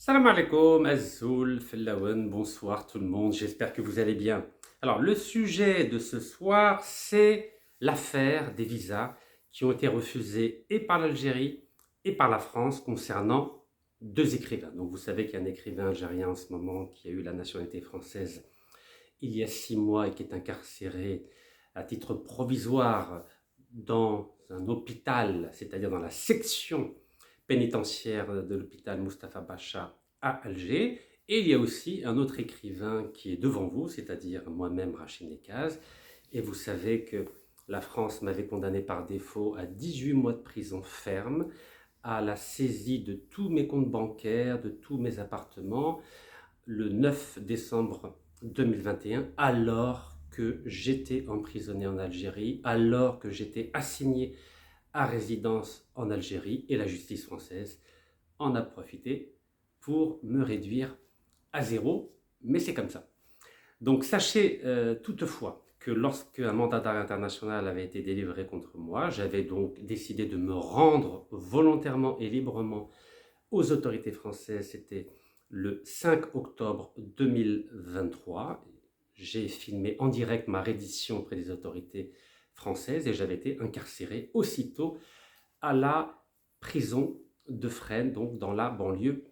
Salam alaikum, Azul, Fellawen, bonsoir tout le monde, j'espère que vous allez bien. Alors, le sujet de ce soir, c'est l'affaire des visas qui ont été refusés et par l'Algérie et par la France concernant deux écrivains. Donc, vous savez qu'il y a un écrivain algérien en ce moment qui a eu la nationalité française il y a 6 mois et qui est incarcéré à titre provisoire dans un hôpital, c'est-à-dire dans la section pénitentiaire de l'hôpital Mustapha Bacha à Alger. Et il y a aussi un autre écrivain qui est devant vous, c'est-à-dire moi-même, Rachid Nekaz. Et vous savez que la France m'avait condamné par défaut à 18 mois de prison ferme, à la saisie de tous mes comptes bancaires, de tous mes appartements, le 9 décembre 2021, alors que j'étais emprisonné en Algérie, alors que j'étais assigné à résidence en Algérie, et la justice française en a profité pour me réduire à zéro, mais c'est comme ça. Donc sachez toutefois que lorsque un mandat d'arrêt international avait été délivré contre moi, j'avais donc décidé de me rendre volontairement et librement aux autorités françaises. C'était le 5 octobre 2023. J'ai filmé en direct ma reddition auprès des autorités françaises et j'avais été incarcéré aussitôt à la prison de Fresnes, donc dans la banlieue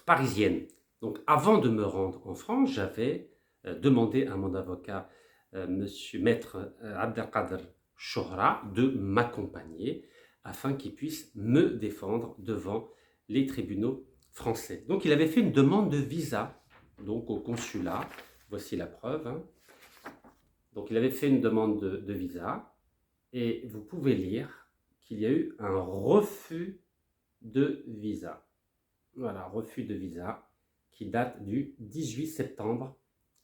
parisienne. Donc avant de me rendre en France, j'avais demandé à mon avocat, monsieur maître Abdelkader Chohra, de m'accompagner afin qu'il puisse me défendre devant les tribunaux français. Donc il avait fait une demande de visa, donc au consulat. Voici la preuve, hein. Donc il avait fait une demande de visa et vous pouvez lire qu'il y a eu un refus de visa. Voilà, refus de visa qui date du 18 septembre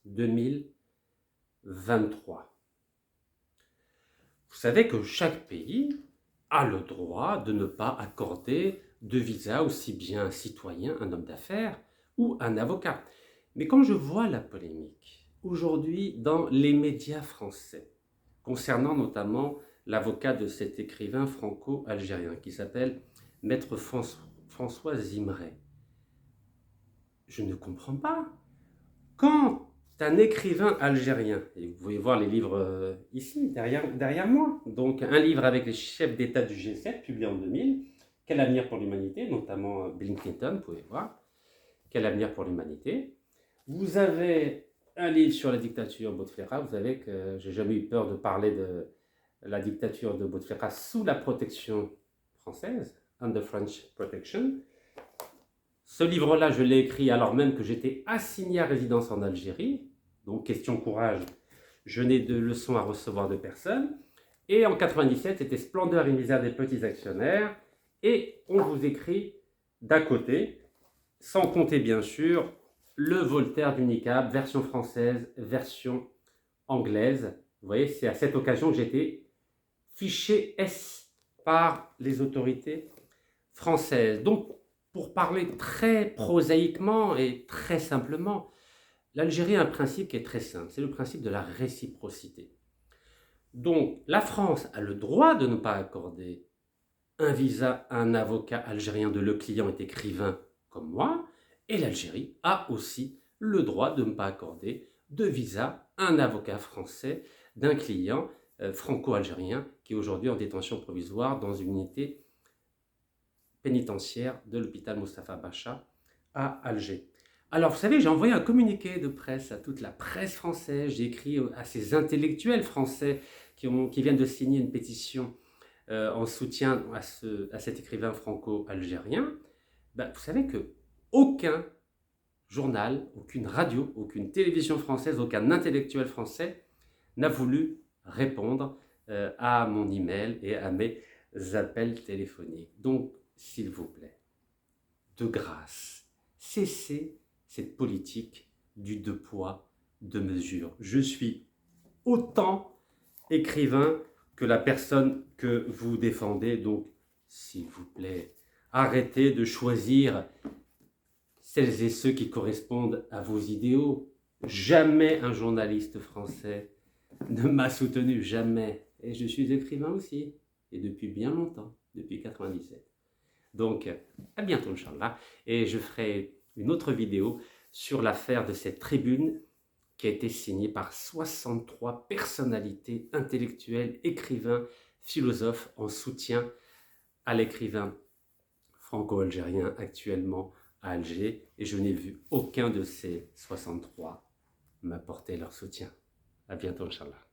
2023. Vous savez que chaque pays a le droit de ne pas accorder de visa aussi bien un citoyen, un homme d'affaires ou un avocat. Mais quand je vois la polémique aujourd'hui dans les médias français, concernant notamment l'avocat de cet écrivain franco-algérien qui s'appelle Maître François Zimret, je ne comprends pas. Quand un écrivain algérien, et vous pouvez voir les livres ici, derrière moi, donc un livre avec les chefs d'État du G7, publié en 2000, Quel avenir pour l'humanité, notamment Bill Clinton, vous pouvez voir, Quel avenir pour l'humanité. Vous avez un livre sur la dictature Bouteflika, vous savez que j'ai jamais eu peur de parler de la dictature de Bouteflika sous la protection française, under French protection. Ce livre-là, je l'ai écrit alors même que j'étais assigné à résidence en Algérie. Donc, question courage, je n'ai de leçons à recevoir de personne. Et en 97, c'était Splendeur et misère des petits actionnaires. Et on vous écrit d'à côté, sans compter bien sûr, le Voltaire du Niqab, version française, version anglaise. Vous voyez, c'est à cette occasion que j'ai été fiché S par les autorités françaises. Donc, pour parler très prosaïquement et très simplement, l'Algérie a un principe qui est très simple, c'est le principe de la réciprocité. Donc, la France a le droit de ne pas accorder un visa à un avocat algérien de le client est écrivain comme moi, et l'Algérie a aussi le droit de ne pas accorder de visa à un avocat français d'un client franco-algérien qui est aujourd'hui en détention provisoire dans une unité pénitentiaire de l'hôpital Mustapha Bacha à Alger. Alors, vous savez, j'ai envoyé un communiqué de presse à toute la presse française, j'ai écrit à ces intellectuels français qui viennent de signer une pétition en soutien à cet écrivain franco-algérien. Ben, vous savez que aucun journal, aucune radio, aucune télévision française, aucun intellectuel français n'a voulu répondre à mon email et à mes appels téléphoniques. Donc, s'il vous plaît, de grâce, cessez cette politique du deux poids, deux mesures. Je suis autant écrivain que la personne que vous défendez, donc s'il vous plaît, arrêtez de choisir celles et ceux qui correspondent à vos idéaux. Jamais un journaliste français ne m'a soutenu, jamais. Et je suis écrivain aussi, et depuis bien longtemps, depuis 97. Donc, à bientôt, Inch'Allah. Et je ferai une autre vidéo sur l'affaire de cette tribune qui a été signée par 63 personnalités intellectuelles, écrivains, philosophes en soutien à l'écrivain franco-algérien actuellement à Alger. Et je n'ai vu aucun de ces 63 m'apporter leur soutien. À bientôt, Inch'Allah.